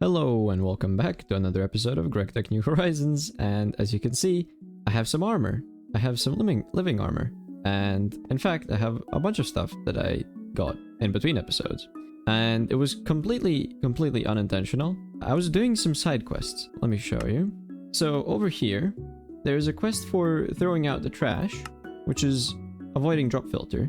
Hello and welcome back to another episode of Greg Tech New Horizons, and as you can see, I have some armor. I have some living armor, and in fact I have a bunch of stuff that I got in between episodes. And it was completely unintentional. I was doing some side quests. Let me show you. So over here, there's a quest for throwing out the trash, which is avoiding drop filter.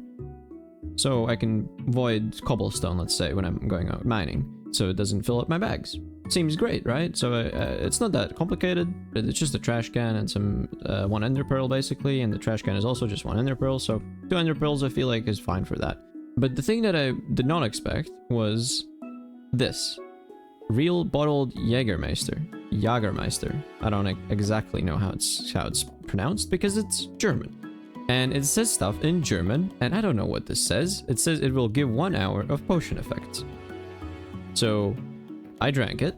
So I can avoid cobblestone, let's say, when I'm going out mining, so it doesn't fill up my bags. Seems great, right? So it's not that complicated. It's just a trash can and some one ender pearl basically, and the trash can is also just one ender pearl. So 2 ender pearls I feel like is fine for that. But the thing that I did not expect was this. Real bottled Jägermeister. I don't exactly know how it's pronounced because it's German. And it says stuff in German, and I don't know what this says. It says it will give 1 hour of potion effects. So I drank it,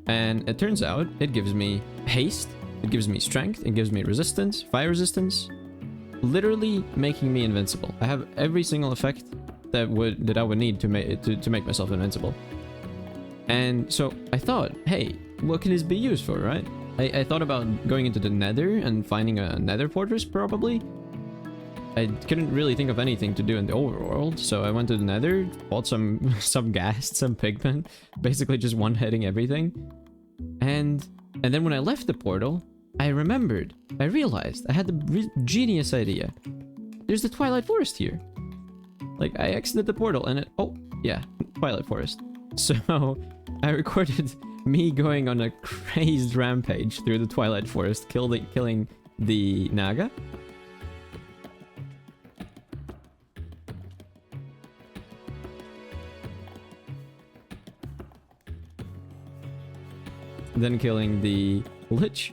and it turns out it gives me haste, it gives me strength, it gives me resistance, fire resistance, literally making me invincible. I have every single effect that I would need to make myself invincible. And so I thought, hey, what can this be used for, right? I thought about going into the nether and finding a nether fortress, probably. I couldn't really think of anything to do in the overworld, so I went to the nether, bought some ghast, some pigment, basically just one-hitting everything. And then when I left the portal, I realized I had the genius idea. There's the Twilight Forest here. Like, I exited the portal and oh, yeah, Twilight Forest. So I recorded me going on a crazed rampage through the Twilight Forest, killing the Naga. Then killing the Lich.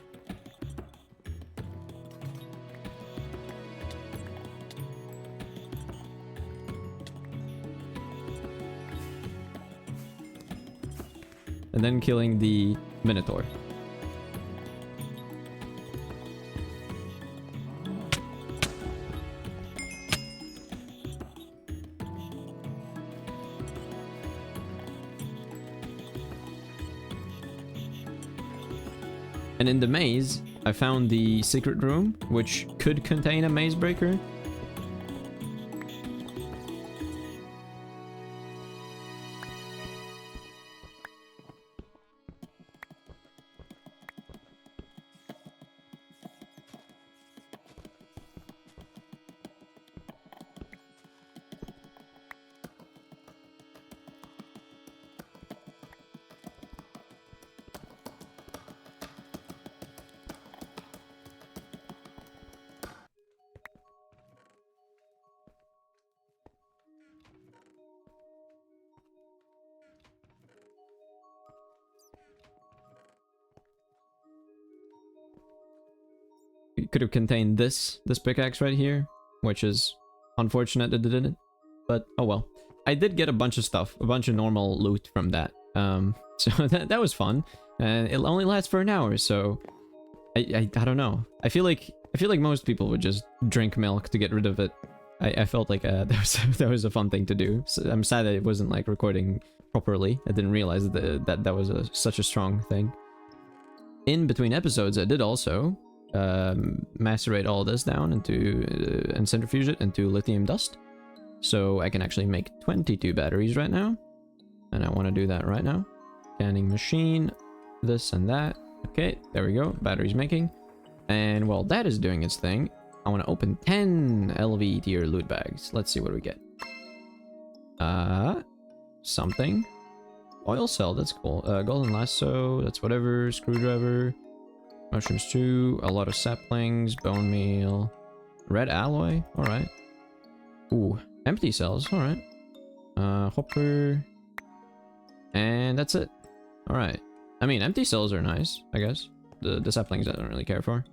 And then killing the Minotaur. And in the maze, I found the secret room, which could contain a maze breaker. It could have contained this pickaxe right here, which is unfortunate that it didn't, but oh well. I did get a bunch of stuff, a bunch of normal loot from that, so that was fun, and it only lasts for an hour, so I don't know. I feel like most people would just drink milk to get rid of it. I felt like that was a fun thing to do. So I'm sad that it wasn't like recording properly. I didn't realize that was such a strong thing. In between episodes, I did also macerate all this down into and centrifuge it into lithium dust, so I can actually make 22 batteries right now, and I want to do that right now. Scanning machine, this and that. Okay, there we go, batteries making. And while that is doing its thing, I want to open 10 LV tier loot bags. Let's see what we get. Something. Oil cell, that's cool. Golden lasso, that's whatever. Screwdriver. Mushrooms 2, a lot of saplings, bone meal, red alloy, alright. Ooh, empty cells, alright. Hopper. And that's it. Alright. I mean, empty cells are nice, I guess. The saplings I don't really care for.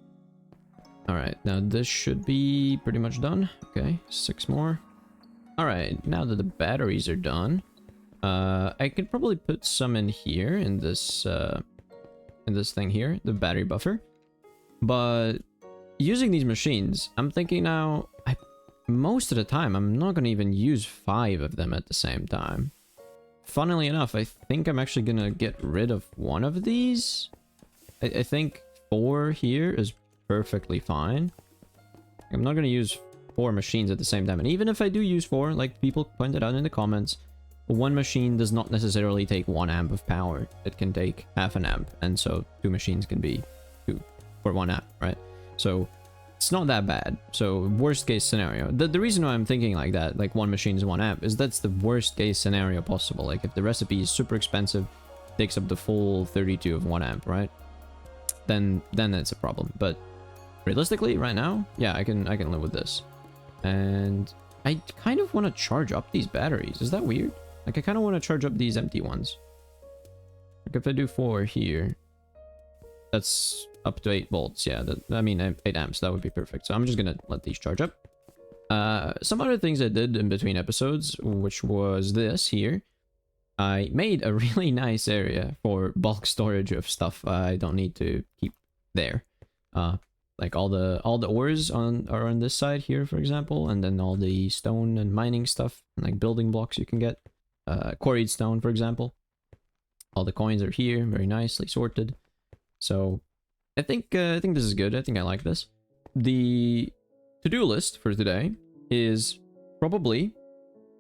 Alright, now this should be pretty much done. Okay, 6 more. Alright, now that the batteries are done, I could probably put some in here in this thing here, the battery buffer. But using these machines, I'm thinking now, most of the time, I'm not going to even use 5 of them at the same time. funnily enough, I think I'm actually gonna get rid of one of these. I think 4 here is perfectly fine. I'm not gonna use 4 machines at the same time. And even if I do use 4, like people pointed out in the comments, one machine does not necessarily take 1 amp of power. It can take half an amp. And so 2 machines can be 2 for 1 amp, right? So it's not that bad. So worst case scenario. The reason why I'm thinking like that, like 1 machine is 1 amp, is that's the worst case scenario possible. Like if the recipe is super expensive, takes up the full 32 of 1 amp, right? Then it's a problem. But realistically, right now, yeah, I can live with this. And I kind of want to charge up these batteries. Is that weird? Like I kind of want to charge up these empty ones. Like if I do 4 here, that's up to 8 volts. Yeah, I mean 8 amps. That would be perfect. So I'm just gonna let these charge up. Some other things I did in between episodes, which was this here. I made a really nice area for bulk storage of stuff I don't need to keep there. Like all the ores are on this side here, for example, and then all the stone and mining stuff, and like building blocks you can get. Quarried stone, for example. All the coins are here, very nicely sorted. So I think this is good. I think I like this. The to-do list for today is probably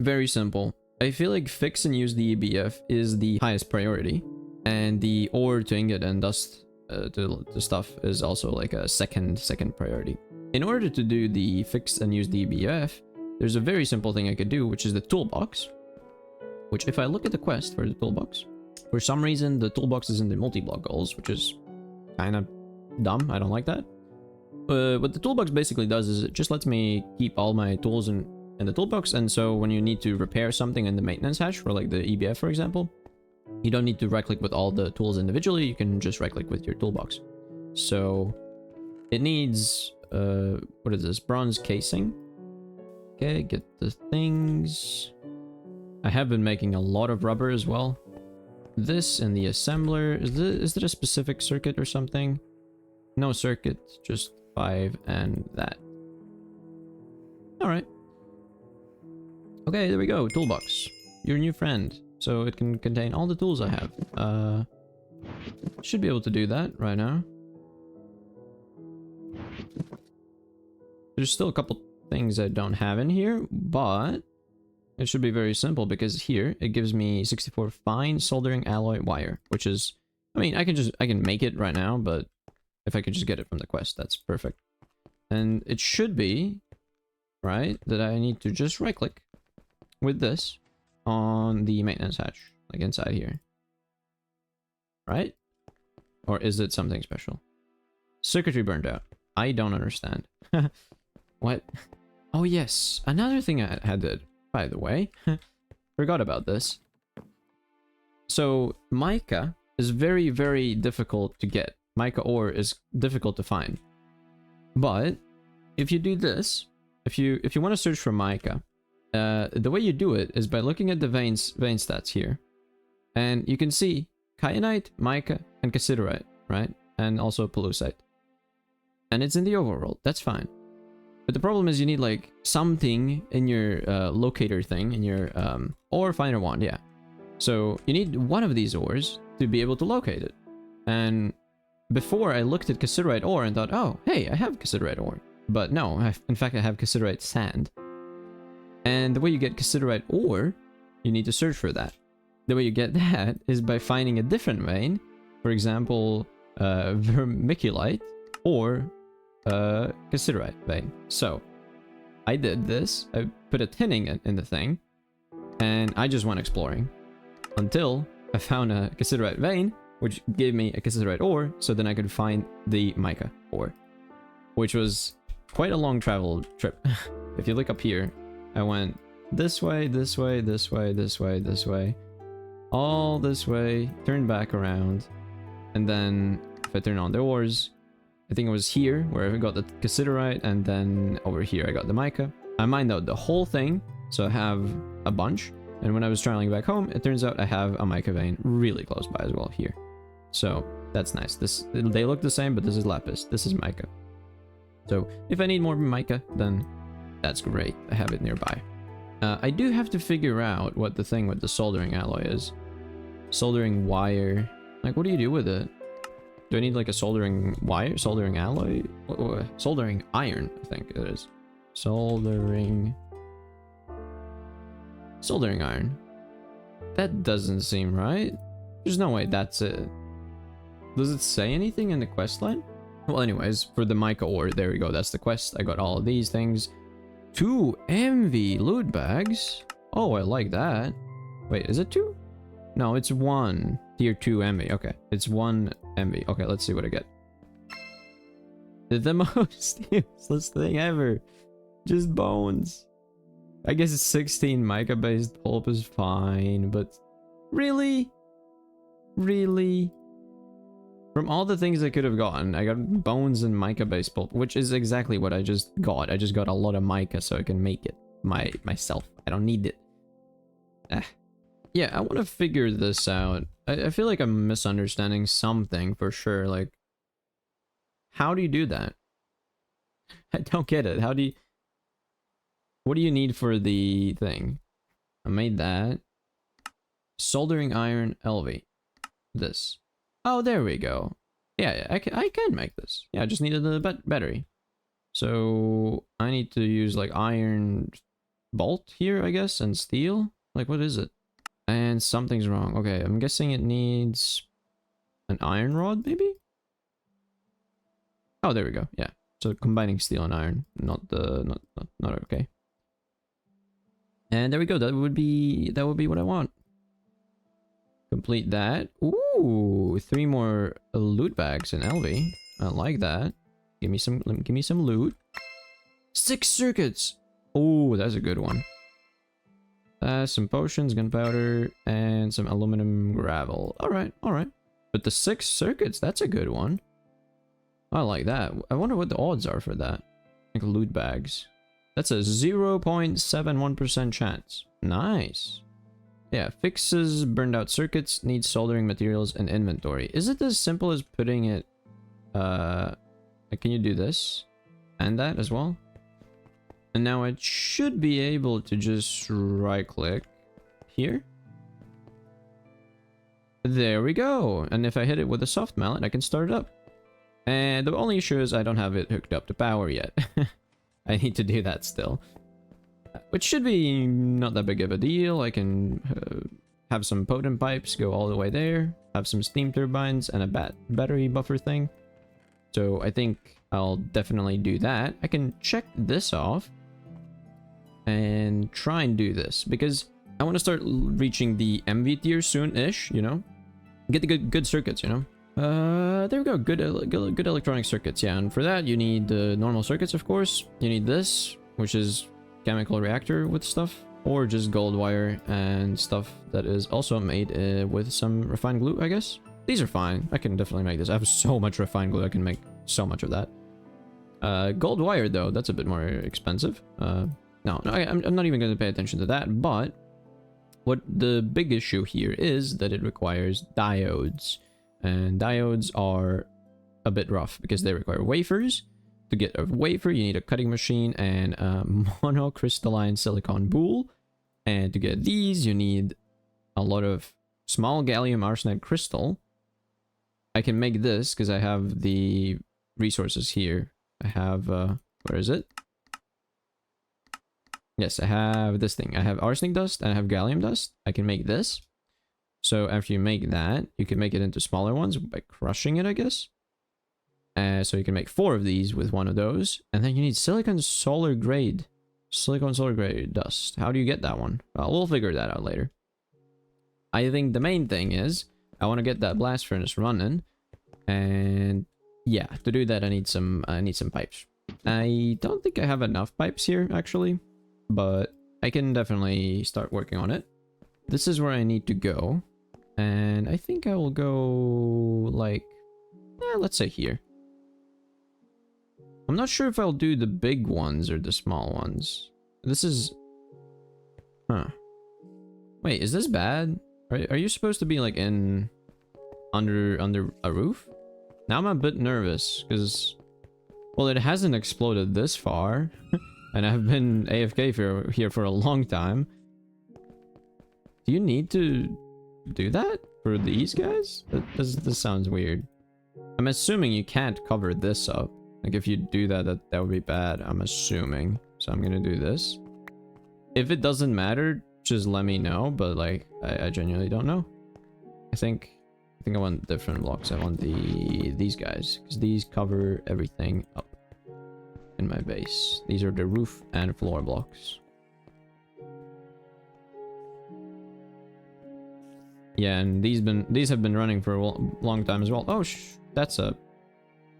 very simple. I feel like fix and use the EBF is the highest priority, and the ore to ingot and dust to stuff is also like a second priority. In order to do the fix and use the EBF, there's a very simple thing I could do, which is the toolbox. Which, if I look at the quest for the toolbox, for some reason the toolbox is in the multi-block goals, which is kind of dumb. I don't like that. What the toolbox basically does is it just lets me keep all my tools in the toolbox, and so when you need to repair something in the maintenance hatch, for like the EBF for example, you don't need to right click with all the tools individually, you can just right click with your toolbox. So it needs what is this, bronze casing. Okay, get the things. I have been making a lot of rubber as well. This and the assembler, is it a specific circuit or something? No circuit, just 5 and that. All right. Okay, there we go. Toolbox. Your new friend. So it can contain all the tools I have. Should be able to do that right now. There's still a couple things I don't have in here, but it should be very simple because here it gives me 64 fine soldering alloy wire, which is, I mean, I can make it right now, but if I could just get it from the quest, that's perfect. And it should be, right, that I need to just right click with this on the maintenance hatch, like inside here. Right? Or is it something special? Circuitry burned out. I don't understand. What? Oh yes, another thing I had did, by the way. Forgot about this. So mica is very, very difficult to get. Mica ore is difficult to find. But if you do this, if you want to search for mica, the way you do it is by looking at the vein stats here, and you can see kyanite, mica, and cassiterite, right? And also pellucite. And it's in the overworld. That's fine. But the problem is you need like something in your locator thing, in your ore finder wand, yeah. So you need one of these ores to be able to locate it. And before I looked at cassiterite ore and thought, oh, hey, I have cassiterite ore. But no, in fact, I have cassiterite sand. And the way you get cassiterite ore, you need to search for that. The way you get that is by finding a different vein, for example, vermiculite or cassiterite vein. So I did this. I put a tinning in the thing, and I just went exploring until I found a cassiterite vein, which gave me a cassiterite ore, so then I could find the mica ore, which was quite a long travel trip. If you look up here, I went this way, this way, this way, this way, this way, all this way, turned back around, and then if I turn on the ores, I think it was here where I got the cassiterite, and then over here I got the mica. I mined out the whole thing, so I have a bunch, and when I was traveling back home, it turns out I have a mica vein really close by as well here. So that's nice. They look the same, but this is lapis, this is mica. So if I need more mica, then that's great, I have it nearby. I do have to figure out what the thing with the soldering alloy is. Soldering wire. Like, what do you do with it? Do I need like a soldering wire? Soldering alloy? Soldering iron, I think it is. Soldering iron. That doesn't seem right. There's no way that's it. Does it say anything in the quest line? Well, anyways, for the mica ore, there we go. That's the quest. I got all of these things. 2 MV loot bags. Oh, I like that. Wait, is it 2? No, it's 1. Tier 2 MV. Okay, it's 1 MV. Okay, let's see what I get. The most useless thing ever. Just bones. I guess 16 mica-based pulp is fine, but really? Really? From all the things I could have gotten, I got bones and mica-based pulp, which is exactly what I just got. I just got a lot of mica so I can make it myself. I don't need it. Yeah, I want to figure this out. I feel like I'm misunderstanding something for sure. Like, how do you do that? I don't get it. How do you... What do you need for the thing? I made that. Soldering iron LV. This. Oh, there we go. Yeah, I can make this. Yeah, I just needed the battery. So I need to use like iron bolt here, I guess, and steel. Like, what is it? And something's wrong. Okay, I'm guessing it needs an iron rod, maybe? Oh, there we go. Yeah. So combining steel and iron, not okay. And there we go. That would be what I want. Complete that. Ooh, 3 more loot bags in LV. I like that. Give me some loot. 6 circuits. Oh, that's a good one. Some potions, gunpowder, and some aluminum gravel. All right. But the 6 circuits, that's a good one. I like that. I wonder what the odds are for that. Like loot bags. That's a 0.71% chance. Nice. Yeah, fixes burned out circuits, needs soldering materials and inventory. Is it as simple as putting it... can you do this? And that as well? And now I should be able to just right-click here. There we go. And if I hit it with a soft mallet, I can start it up. And the only issue is I don't have it hooked up to power yet. I need to do that still. Which should be not that big of a deal. I can have some potent pipes go all the way there. Have some steam turbines and a battery buffer thing. So I think I'll definitely do that. I can check this off. And try and do this. Because I want to start reaching the MV tier soon-ish, you know? Get the good circuits, you know? There we go. Good electronic circuits. Yeah, and for that you need the normal circuits, of course. You need this, which is chemical reactor with stuff, or just gold wire and stuff that is also made with some refined glue, I guess. These are fine. I can definitely make this. I have so much refined glue. I can make so much of that. Gold wire though, that's a bit more expensive. No, I'm not even going to pay attention to that. But what the big issue here is that it requires diodes. And diodes are a bit rough because they require wafers. To get a wafer, you need a cutting machine and a monocrystalline silicon boule. And to get these, you need a lot of small gallium arsenide crystal. I can make this because I have the resources here. I have, where is it? Yes, I have this thing. I have arsenic dust and I have gallium dust. I can make this. So after you make that, you can make it into smaller ones by crushing it, I guess. So you can make 4 of these with one of those. And then you need silicon solar grade dust. How do you get that one? Well, we'll figure that out later. I think the main thing is I want to get that blast furnace running. And yeah, to do that I need some pipes. I don't think I have enough pipes here actually, but I can definitely start working on it. This is where I need to go. And I think I will go like, let's say here. I'm not sure if I'll do the big ones or the small ones. This is... Huh. Wait, is this bad? Are you supposed to be like in... under a roof? Now I'm a bit nervous because... Well, it hasn't exploded this far. And I've been AFK here for a long time. Do you need to do that for these guys? This sounds weird. I'm assuming you can't cover this up. Like, if you do that, that would be bad, I'm assuming. So I'm gonna do this. If it doesn't matter, just let me know, but like, I genuinely don't know. I think I want different blocks. I want these guys, because these cover everything up in my base. These are the roof and floor blocks. Yeah, and these have been running for a long time as well. Oh, that's a...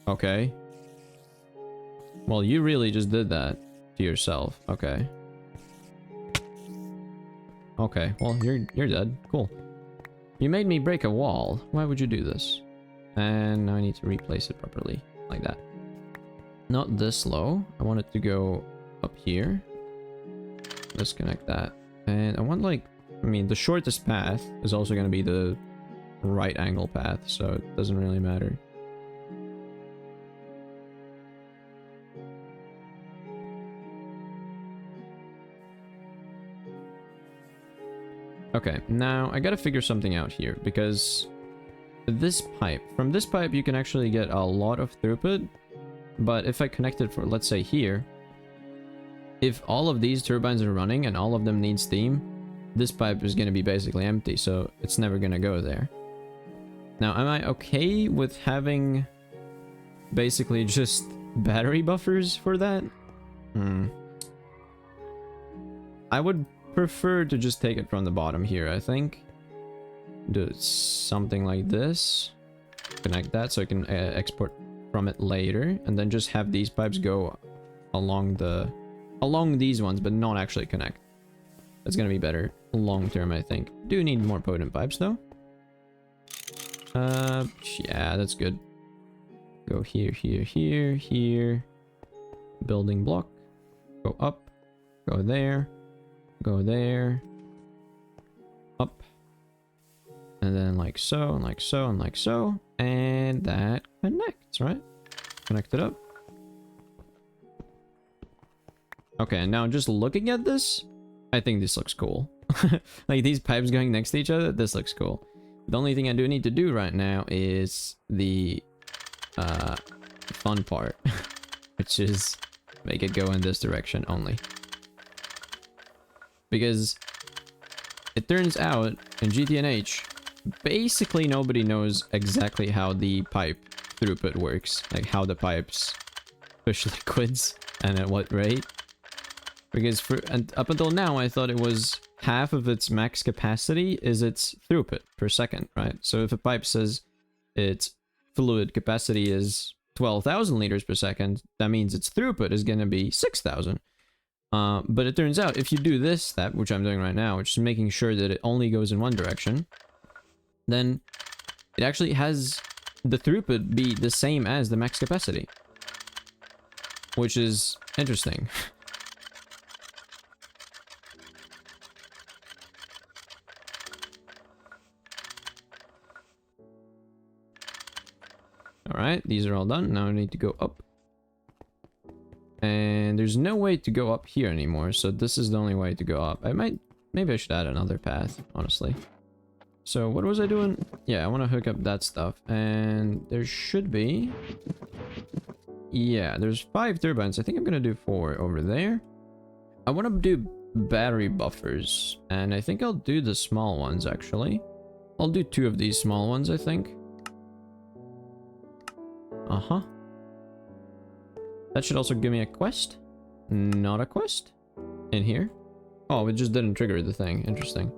Okay. Well, you really just did that to yourself. Okay. Okay, well, you're dead. Cool. You made me break a wall. Why would you do this? And now I need to replace it properly. Like that. Not this low. I want it to go up here. Let's connect that. And I want, like... I mean, the shortest path is also going to be the right angle path, so it doesn't really matter. Okay, now I gotta figure something out here, because this pipe, from this pipe you can actually get a lot of throughput, but if I connect it for, let's say, here, if all of these turbines are running and all of them need steam, this pipe is gonna be basically empty, so it's never gonna go there. Now, am I okay with having basically just battery buffers for that? I would prefer to just take it from the bottom here, I think. Do something like this. Connect that so I can export from it later, and then just have these pipes go along these ones, but not actually connect. That's gonna be better long term, I think. Do need more potent pipes though. Yeah, that's good. Go here, here, here, here. Building block. Go up. Go there. Go there. Up. And then like so, and like so, and like so. And that connects, right? Connect it up. Okay, now just looking at this, I think this looks cool. Like these pipes going next to each other, this looks cool. The only thing I do need to do right now is the fun part, which is make it go in this direction only. Because it turns out in GTNH, basically nobody knows exactly how the pipe throughput works, like how the pipes push liquids and at what rate. Because up until now, I thought it was half of its max capacity is its throughput per second, right? So if a pipe says its fluid capacity is 12,000 liters per second, that means its throughput is going to be 6,000. But it turns out if you do this step, which I'm doing right now, which is making sure that it only goes in one direction, then it actually has the throughput be the same as the max capacity, which is interesting. Alright, these are all done. Now I need to go up. And there's no way to go up here anymore, so this is the only way to go up. Maybe I should add another path, honestly. So what was I doing? Yeah, I want to hook up that stuff. And there should be... Yeah, there's 5 turbines. I think I'm going to do 4 over there. I want to do battery buffers. And I think I'll do the small ones, actually. I'll do 2 of these small ones, I think. Uh-huh. That should also give me a quest. Not a quest. In here. Oh, it just didn't trigger the thing. Interesting.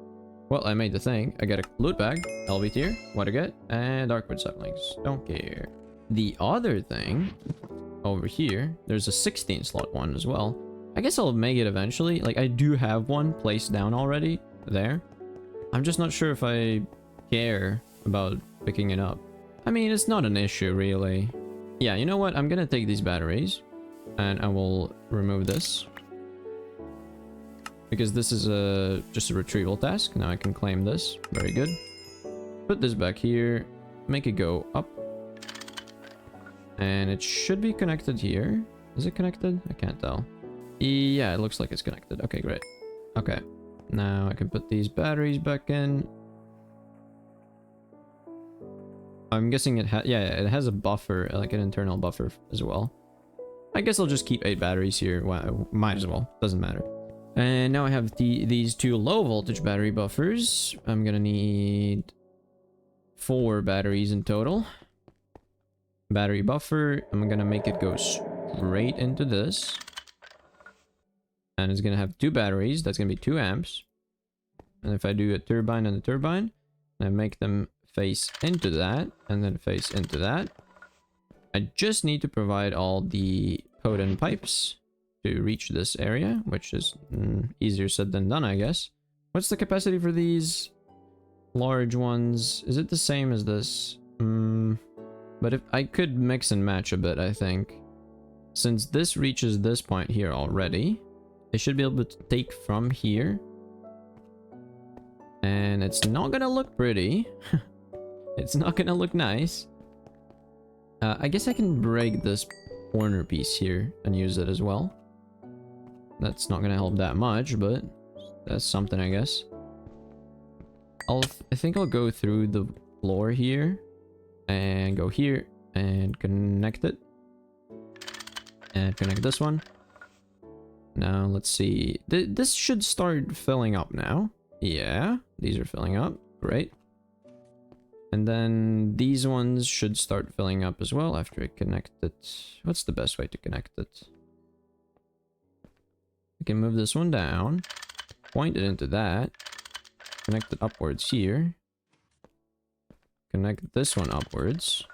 Well, I made the thing. I got a loot bag. LV tier. What I get? And Darkwood saplings. Don't care. The other thing... Over here, there's a 16 slot one as well. I guess I'll make it eventually. Like, I do have one placed down already. There. I'm just not sure if I care about picking it up. I mean, it's not an issue, really. Yeah, you know what? I'm gonna take these batteries. And I will remove this. Because this is just a retrieval task. Now I can claim this. Very good. Put this back here. Make it go up. And it should be connected here. Is it connected? I can't tell. Yeah, it looks like it's connected. Okay, great. Okay. Now I can put these batteries back in. I'm guessing it has... Yeah, it has a buffer, like an internal buffer as well. I guess I'll just keep 8 batteries here. Well, might as well. Doesn't matter. And now I have these 2 low voltage battery buffers. I'm gonna need 4 batteries in total. Battery buffer. I'm gonna make it go straight into this. And it's gonna have 2 batteries. That's gonna be 2 amps. And if I do a turbine and a turbine, and I make them face into that, and then face into that, I just need to provide all the potent pipes to reach this area, which is easier said than done, I guess. What's the capacity for these large ones? Is it the same as this? But if I could mix and match a bit, I think. Since this reaches this point here already, I should be able to take from here. And it's not gonna look pretty. It's not gonna look nice. I guess I can break this corner piece here and use it as well. That's not gonna help that much, but that's something, I guess. I think I'll go through the floor here and go here and connect it. And connect this one. Now, let's see. This should start filling up now. Yeah, these are filling up. Great. And then these ones should start filling up as well after I connect it. What's the best way to connect it? I can move this one down, point it into that, connect it upwards here, connect this one upwards.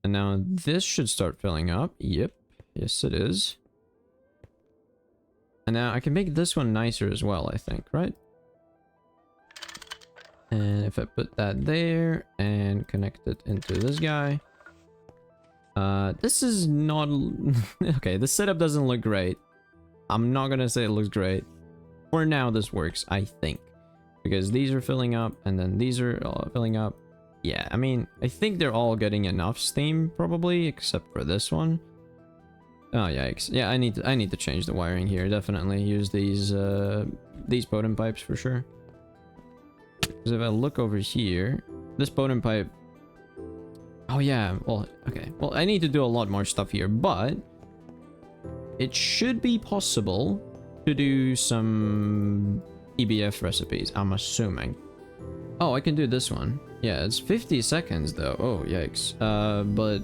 And now this should start filling up. Yep. Yes, it is. And now I can make this one nicer as well, I think, right? And if I put that there and connect it into this guy. This is not... Okay, the setup doesn't look great. I'm not gonna say it looks great. For now, this works, I think. Because these are filling up, and then these are filling up. Yeah, I mean, I think they're all getting enough steam, probably, except for this one. Oh, yikes. Yeah, I need to change the wiring here. Definitely use these potent pipes for sure. Because if I look over here, this potent pipe... Oh yeah, well, okay. Well, I need to do a lot more stuff here, but... It should be possible to do some EBF recipes, I'm assuming. Oh, I can do this one. Yeah, it's 50 seconds though. Oh, yikes. But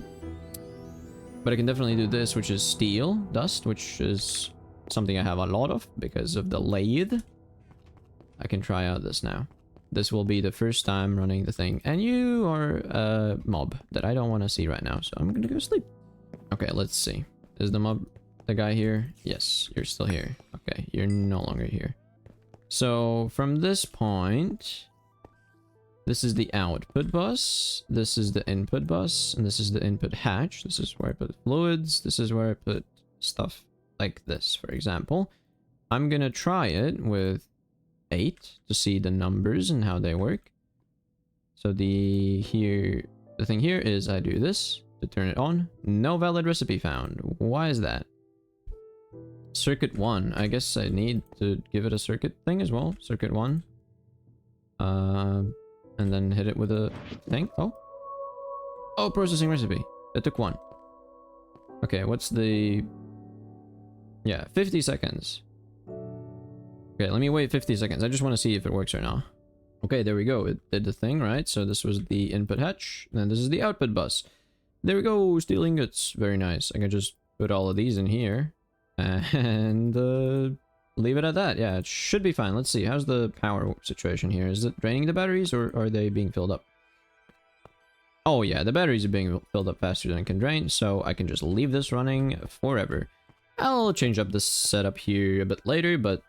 I can definitely do this, which is steel dust, which is something I have a lot of because of the lathe. I can try out this now. This will be the first time running the thing. And you are a mob that I don't want to see right now, so I'm gonna go sleep. Okay, let's see. Is the mob the guy here? Yes, you're still here. Okay, you're no longer here. So from this point, this is the output bus, this is the input bus, and this is the input hatch. This is where I put fluids, this is where I put stuff like this, for example. I'm gonna try it with 8 to see the numbers and how they work. So the thing here is I do this to turn it on. No valid recipe found. Why is that? Circuit 1. I guess I need to give it a circuit thing as well. Circuit 1. And then hit it with a thing. Oh, processing recipe. That took 1. Okay, what's the... Yeah, 50 seconds. Okay, let me wait 50 seconds. I just want to see if it works or not. Okay, there we go. It did the thing, right? So this was the input hatch, and then this is the output bus. There we go, steel ingots. Very nice. I can just put all of these in here and leave it at that. Yeah, it should be fine. Let's see. How's the power situation here? Is it draining the batteries, or are they being filled up? Oh yeah, the batteries are being filled up faster than it can drain, so I can just leave this running forever. I'll change up the setup here a bit later, but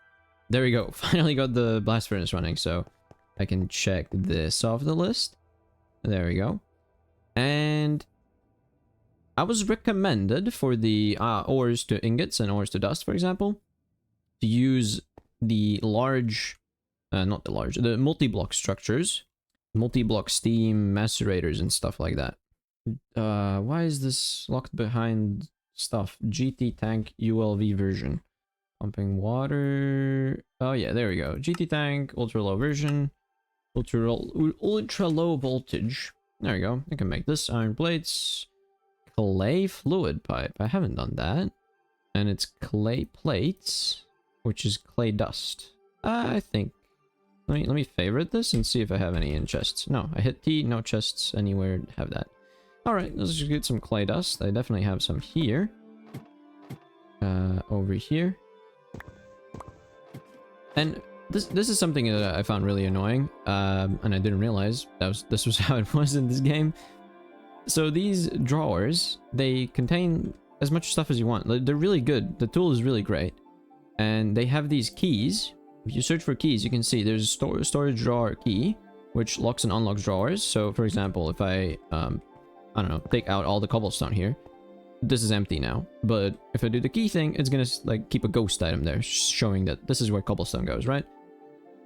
there we go. Finally got the blast furnace running, so I can check this off the list. There we go. And I was recommended for the ores to ingots and ores to dust, for example, to use the large, not the large, the multi-block structures, multi-block steam macerators and stuff like that. Why is this locked behind stuff. GT tank ULV version. Pumping water. Oh yeah, there we go. GT tank, ultra low version. Ultra low voltage. There we go. I can make this. Iron plates. Clay fluid pipe. I haven't done that. And it's clay plates, which is clay dust. I think. Let me favorite this and see if I have any in chests. No, I hit T. No chests anywhere have that. Alright, let's just get some clay dust. I definitely have some here. Over here. And this is something that I found really annoying. And I didn't realize this was how it was in this game. So these drawers, they contain as much stuff as you want. They're really good. The tool is really great. And they have these keys. If you search for keys, you can see there's a storage drawer key, which locks and unlocks drawers. So for example, if I don't know, take out all the cobblestone here, this is empty now. But if I do the key thing, it's gonna like keep a ghost item there, showing that this is where cobblestone goes, right?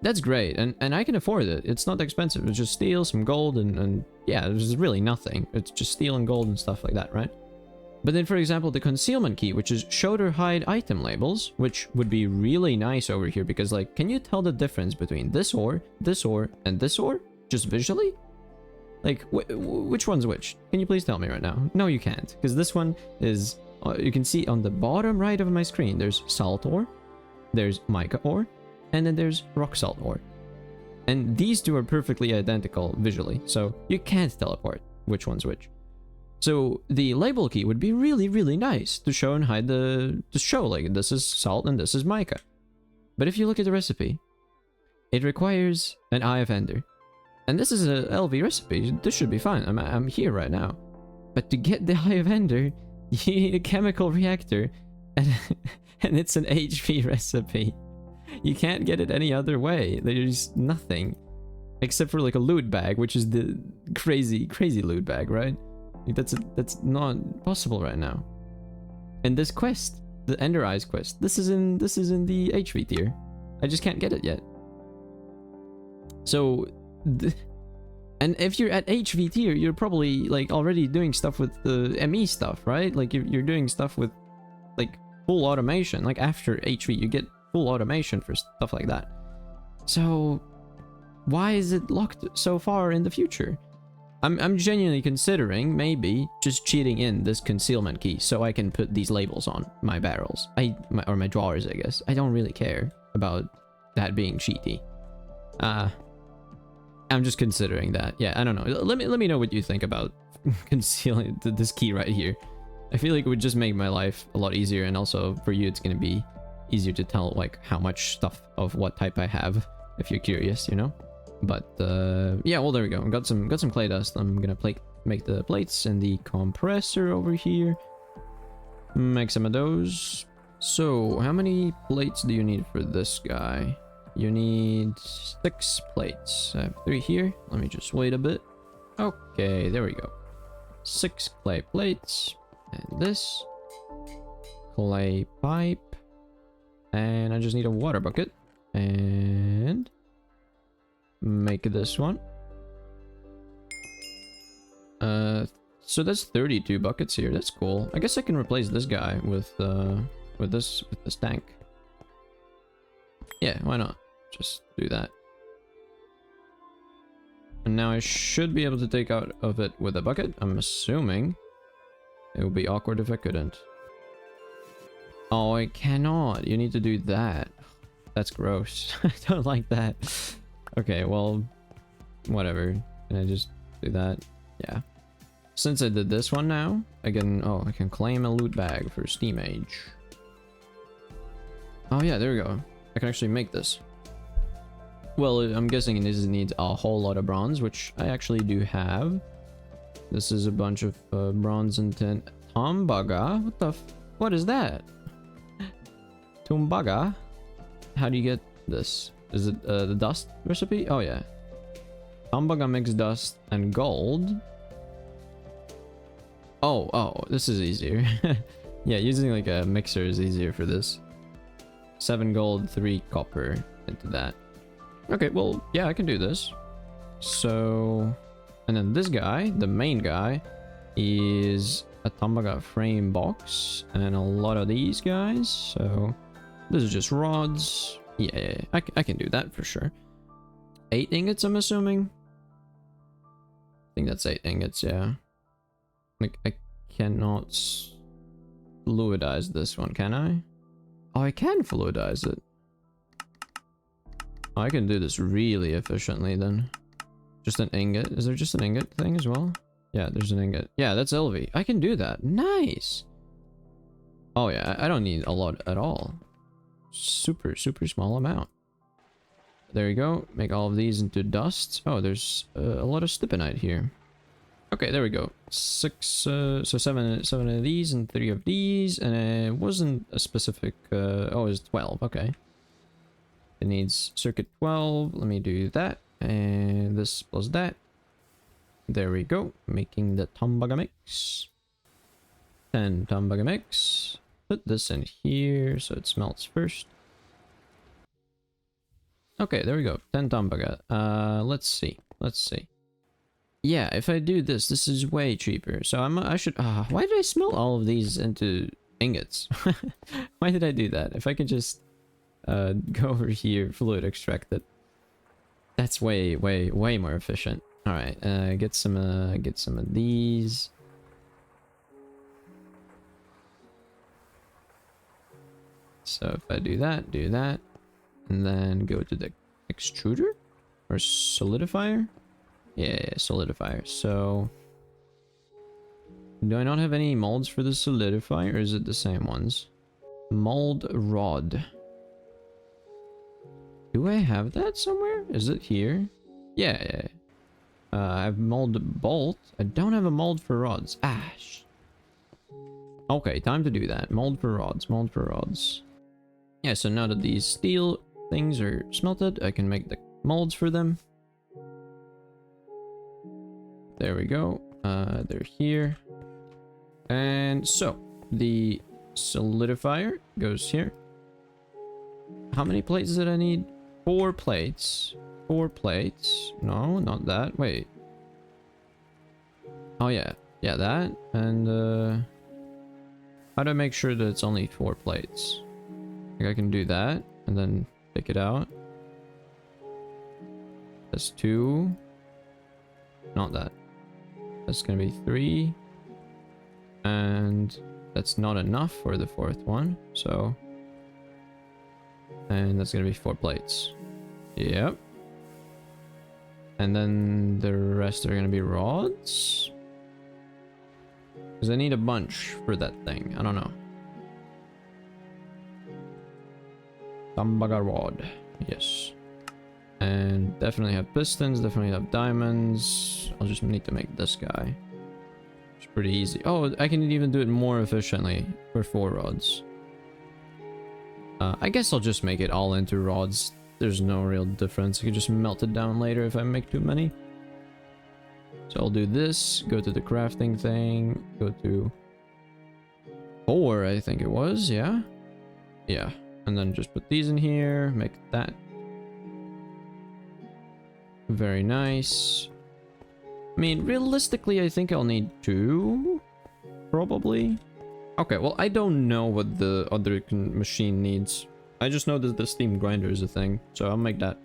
That's great, and I can afford it. It's not expensive. It's just steel, some gold, and yeah, there's really nothing. It's just steel and gold and stuff like that, right? But then, for example, the concealment key, which is show or hide item labels, which would be really nice over here, because, like, can you tell the difference between this ore, and this ore? Just visually? Like, which one's which? Can you please tell me right now? No, you can't, because this one is... you can see on the bottom right of my screen, there's salt ore, there's mica ore, and then there's rock salt ore. And these two are perfectly identical visually, so you can't tell apart which one's which. So the label key would be really, really nice to show and hide to show, like, this is salt and this is mica. But if you look at the recipe, it requires an Eye of Ender. And this is a LV recipe, this should be fine, I'm here right now. But to get the Eye of Ender, you need a chemical reactor, and it's an HP recipe. You can't get it any other way. There's nothing. Except for like a loot bag, which is the crazy loot bag, right? That's not possible right now. And this quest, the Ender Eyes quest, this is in the HV tier. I just can't get it yet. So, and if you're at HV tier, you're probably like already doing stuff with the ME stuff, right? Like you're doing stuff with like full automation. Like after HV, you get full automation for stuff like that. So why is it locked so far in the future? I'm genuinely considering maybe just cheating in this concealment key so I can put these labels on my barrels. Or my drawers, I guess. I don't really care about that being cheaty. I'm just considering that. Yeah, I don't know. Let me know what you think about concealing this key right here. I feel like it would just make my life a lot easier, and also for you it's gonna be easier to tell like how much stuff of what type I have if you're curious, you know. But yeah, well, there we go. Got some clay dust. I'm gonna make the plates and the compressor over here. Make some of those. So how many plates do you need for this guy? You need 6 plates. I have 3 here. Let me just wait a bit. Okay, there we go. 6 clay plates. And this clay pipe. And I just need a water bucket. And make this one. So that's 32 buckets here. That's cool. I guess I can replace this guy with this tank. Yeah, why not? Just do that. And now I should be able to take out of it with a bucket. I'm assuming it would be awkward if I couldn't. Oh, I cannot. You need to do that. That's gross. I don't like that. Okay, well, whatever. Can I just do that? Yeah. Since I did this one now, I can claim a loot bag for Steam Age. Oh yeah, there we go. I can actually make this. Well, I'm guessing this needs a whole lot of bronze, which I actually do have. This is a bunch of bronze and tin. Tumbaga? What is that? Tumbaga? How do you get this? Is it the dust recipe? Oh yeah. Tumbaga mixed dust and gold. Oh, this is easier. Yeah, using like a mixer is easier for this. 7 gold, 3 copper into that. Okay, well, yeah, I can do this. So, and then this guy, the main guy, is a Tambaga frame box and a lot of these guys. So this is just rods. Yeah, I can do that for sure. 8 ingots, I'm assuming. I think that's 8 ingots, yeah. Like, I cannot fluidize this one, can I? Oh, I can fluidize it. Oh, I can do this really efficiently then. Just an ingot. Is there just an ingot thing as well? Yeah, there's an ingot. Yeah, that's LV. I can do that. Nice. Oh yeah, I don't need a lot at all. Super small amount. There you go. Make all of these into dust. Oh, there's a lot of stibnite here. Okay, there we go. 7 of these and 3 of these, and it wasn't a specific. Oh, it's 12. Okay. It needs circuit 12. Let me do that, and this plus that. There we go. Making the Tambaga mix. 10 Tambaga mix. Put this in here so it smelts first. Okay, there we go. 10 Tambaga. Let's see. Yeah, if I do this, this is way cheaper. So I should. Why did I smelt all of these into ingots? Why did I do that? If I could just go over here, fluid extract it. That's way more efficient. All right, get some of these. So if I do that, and then go to the extruder or solidifier. Yeah, solidifier. So do I not have any molds for the solidifier, or is it the same ones? Mold rod. Do I have that somewhere? Is it here? Yeah. I have mold bolt. I don't have a mold for rods. Ash. Okay, time to do that. Mold for rods. Yeah, so now that these steel things are smelted, I can make the molds for them. There we go. They're here. And so, the solidifier goes here. How many plates did I need? 4 plates. 4 plates. No, not that. Wait. Oh, yeah. Yeah, that. And, how do I make sure that it's only 4 plates? Like, I can do that, and then pick it out. That's 2. Not that. That's gonna be 3. And that's not enough for the 4th one, so... And that's gonna be 4 plates. Yep. And then the rest are gonna be rods. Because I need a bunch for that thing. I don't know. Tambaga rod. Yes. And definitely have pistons, definitely have diamonds. I'll just need to make this guy. It's pretty easy. Oh, I can even do it more efficiently for 4 rods. I guess I'll just make it all into rods. There's no real difference. I can just melt it down later if I make too many. So I'll do this, go to the crafting thing, go to 4, I think it was, yeah? Yeah, and then just put these in here, make that. Very nice. I mean, realistically, I think I'll need 2, probably. Okay, well, I don't know what the other machine needs. I just know that the steam grinder is a thing, so I'll make that.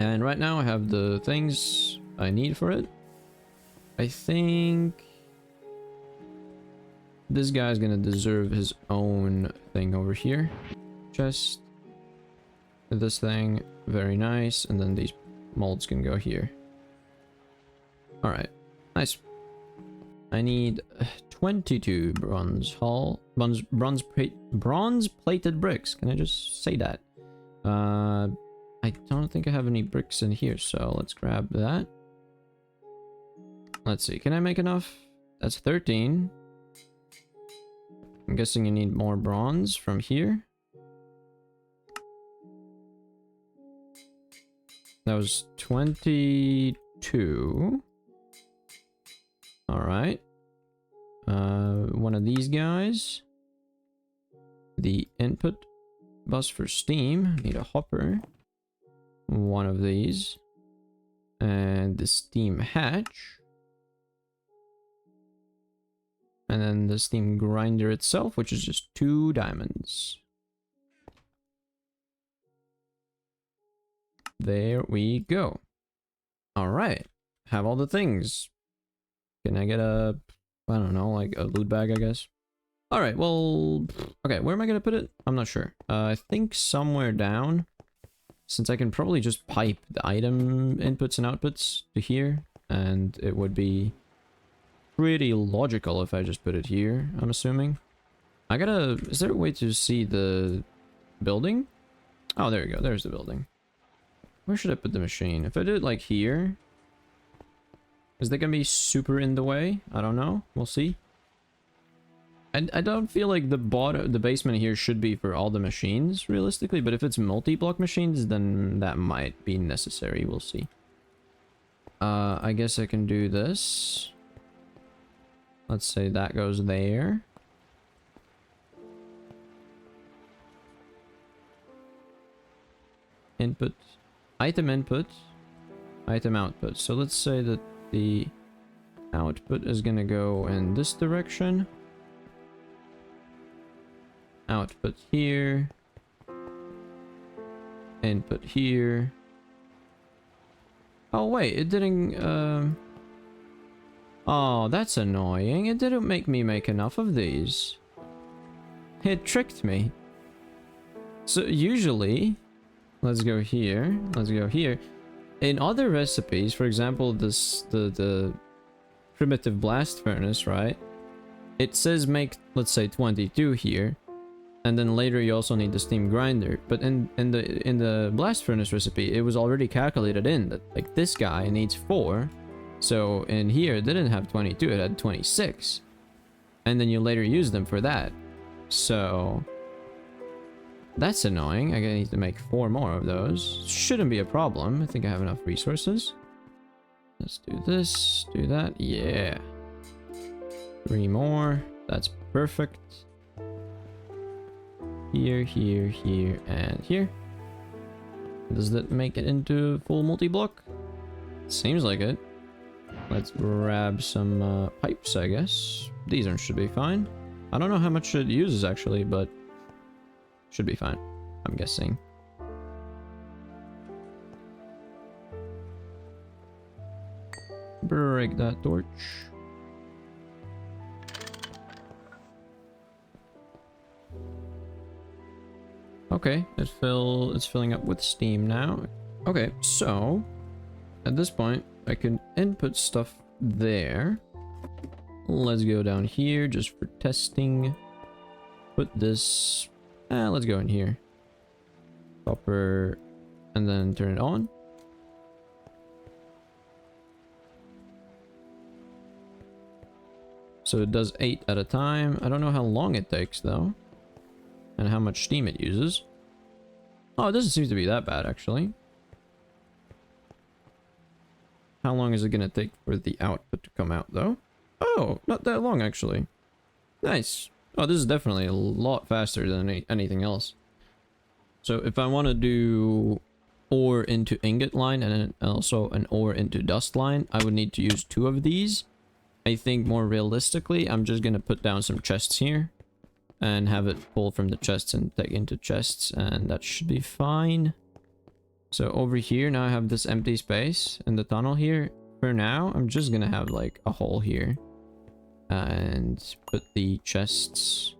And right now I have the things I need for it. I think this guy's gonna deserve his own thing over here. Just this thing, very nice, and then these molds can go here. All right, nice. I need 22 bronze plated bricks. Can I just say that? I don't think I have any bricks in here, so let's grab that. Let's see, can I make enough? That's 13. I'm guessing you need more bronze from here. That was 22. All right. One of these guys. The input bus for steam. Need a hopper. One of these. And the steam hatch. And then the steam grinder itself, which is just 2 diamonds. There we go. Alright. Have all the things. Can I get a... I don't know, like a loot bag, I guess? Alright, well... Okay, where am I gonna put it? I'm not sure. I think somewhere down. Since I can probably just pipe the item inputs and outputs to here. And it would be pretty logical if I just put it here, I'm assuming. I gotta... Is there a way to see the building? Oh, there you go. There's the building. Where should I put the machine? If I do it like here... Is that gonna be super in the way? I don't know. We'll see. I don't feel like the basement here should be for all the machines, realistically. But if it's multi-block machines, then that might be necessary. We'll see. I guess I can do this. Let's say that goes there. Input. Item input. Item output. So let's say that the output is gonna go in this direction. Output here. Input here. Oh wait, it didn't, Oh, that's annoying. It didn't make me make enough of these. It tricked me. So usually... Let's go here. Let's go here. In other recipes, for example, the primitive blast furnace, right? It says make, let's say, 22 here. And then later you also need the steam grinder. But in the blast furnace recipe, it was already calculated in that like this guy needs 4. So in here it didn't have 22, it had 26. And then you later use them for that. So that's annoying. I need to make 4 more of those. Shouldn't be a problem. I think I have enough resources. Let's do this, do that. Yeah. 3 more. That's perfect. Here, here, here, and here. Does that make it into full multi-block? Seems like it. Let's grab some pipes, I guess. These should be fine. I don't know how much it uses actually, but should be fine, I'm guessing. Break that torch. Okay, it's filling up with steam now. Okay, so at this point I can input stuff there. Let's go down here just for testing. Put this, let's go in here. Copper, and then turn it on. So it does 8 at a time. I don't know how long it takes though. And how much steam it uses. Oh, it doesn't seem to be that bad, actually. How long is it gonna take for the output to come out, though? Oh, not that long, actually. Nice. Oh, this is definitely a lot faster than anything else. So if I want to do ore into ingot line and then also an ore into dust line, I would need to use 2 of these. I think more realistically, I'm just gonna put down some chests here. And have it pull from the chests and take into chests, and that should be fine. So over here now I have this empty space in the tunnel here. For now I'm just gonna have like a hole here and put the chests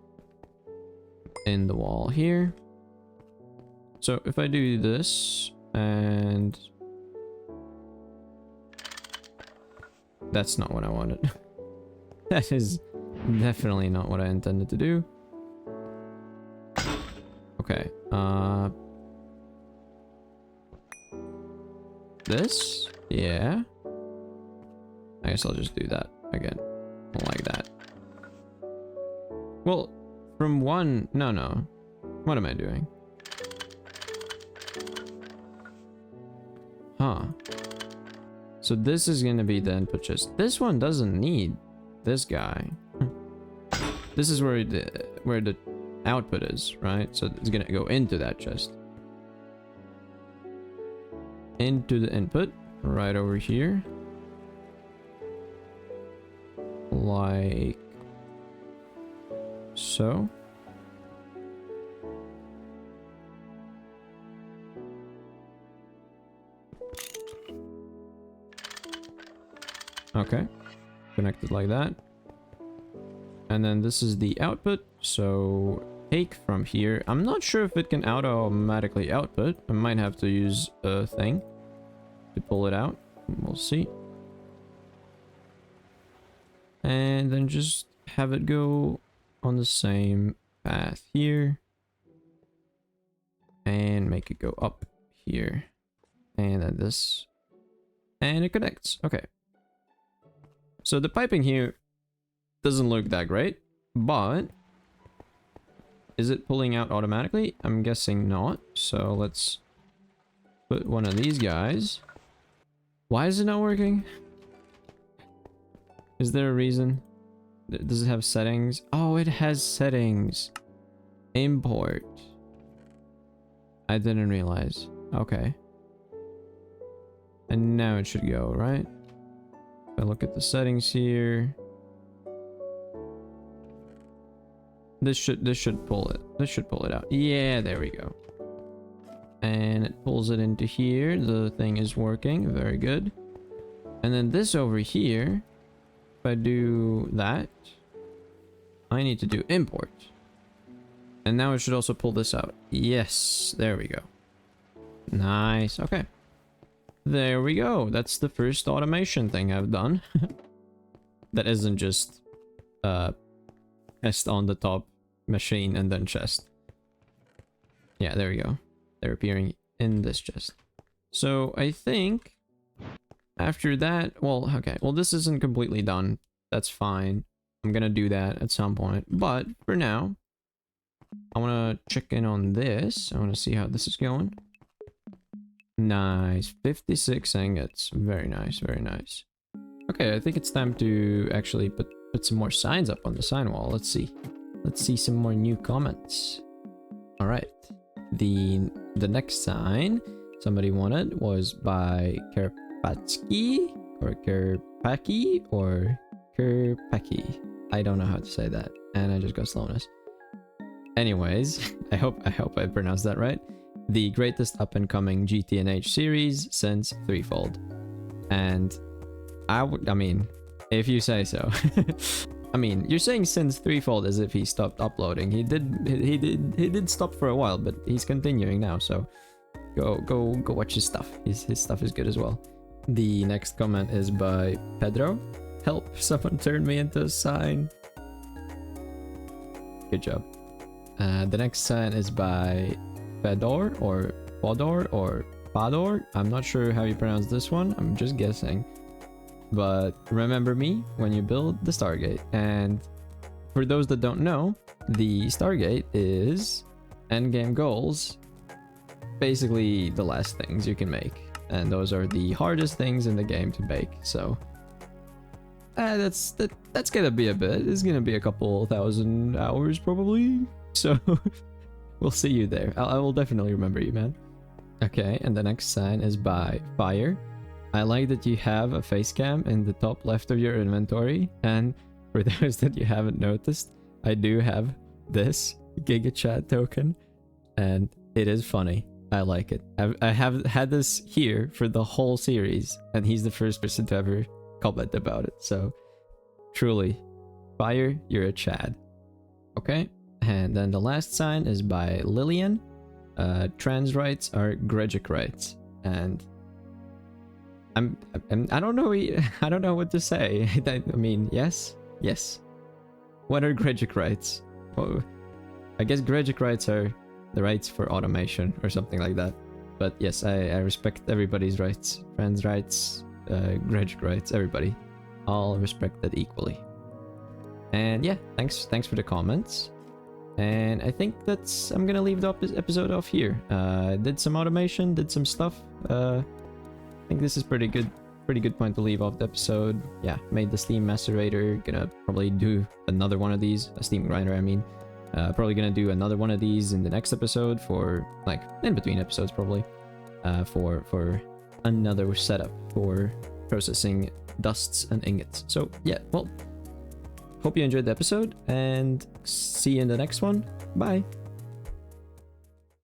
in the wall here. So if I do this, and that's not what I wanted. That is definitely not what I intended to do. Okay, this? Yeah. I guess I'll just do that again. Like that. Well, from one... No. What am I doing? Huh. So this is gonna be the input chest. This one doesn't need this guy. This is where the output is, right? So it's gonna go into that chest. Into the input, right over here. Like so. Okay, connected like that. And then this is the output, so take from here. I'm not sure if it can automatically output. I might have to use a thing to pull it out. We'll see. And then just have it go on the same path here. And make it go up here. And then this. And it connects. Okay. So the piping here doesn't look that great, but is it pulling out automatically? I'm guessing not. So let's put one of these guys. Why is it not working? Is there a reason? Does it have settings? Oh, it has settings. Import. I didn't realize. Okay. And now it should go, right? If I look at the settings here. This should pull it. This should pull it out. Yeah, there we go. And it pulls it into here. The thing is working. Very good. And then this over here, if I do that, I need to do import. And now it should also pull this out. Yes, there we go. Nice. Okay. There we go. That's the first automation thing I've done. That isn't just chest on the top machine and then chest. Yeah, there we go. They're appearing in this chest. So I think after that, well, okay, well, this isn't completely done. That's fine. I'm gonna do that at some point. But for now, I want to check in on this. I want to see how this is going. Nice. 56 ingots. Very nice. Very nice. Okay, I think it's time to actually put some more signs up on the sign wall. Let's see. Let's see some more new comments. All right. The next sign somebody wanted was by Karpatsky or Kerpaki or Kerpaki. I don't know how to say that, and I just got slowness. Anyways, I hope I pronounced that right. The greatest up-and-coming GTNH series since Threefold. And I mean, if you say so. I mean, you're saying since Threefold as if he stopped uploading. He did stop for a while, but he's continuing now, so go watch his stuff. His stuff is good as well. The next comment is by Pedro. Help, someone turn me into a sign. Good job. The next sign is by Fedor or Fodor or Fador. I'm not sure how you pronounce this one. I'm just guessing. But remember me when you build the Stargate. And for those that don't know, the Stargate is endgame goals. Basically the last things you can make. And those are the hardest things in the game to make. So that's gonna be a bit. It's gonna be a couple thousand hours probably. So we'll see you there. I will definitely remember you, man. Okay, and the next sign is by Fire. I like that you have a face cam in the top left of your inventory. And for those that you haven't noticed, I do have this GigaChat token. And it is funny. I like it. I have had this here for the whole series. And he's the first person to ever comment about it. So truly, Fire, you're a Chad. Okay. And then the last sign is by Lillian. Trans rights are Gregic rights. And I don't know what to say. I mean, yes. What are Gregic rights? Well, I guess Gregic rights are the rights for automation or something like that. But yes, I respect everybody's rights. Trans rights, Gregic rights, everybody. All respected equally. And yeah, thanks for the comments. And I think I'm gonna leave the episode off here. Did some automation, did some stuff. I think this is pretty good point to leave off the episode. Yeah, made the steam macerator. Gonna probably do another one of these. A steam grinder, I mean. Probably gonna do another one of these in the next episode for, like, in between episodes probably. For another setup for processing dusts and ingots. So yeah, well, hope you enjoyed the episode, and see you in the next one. Bye.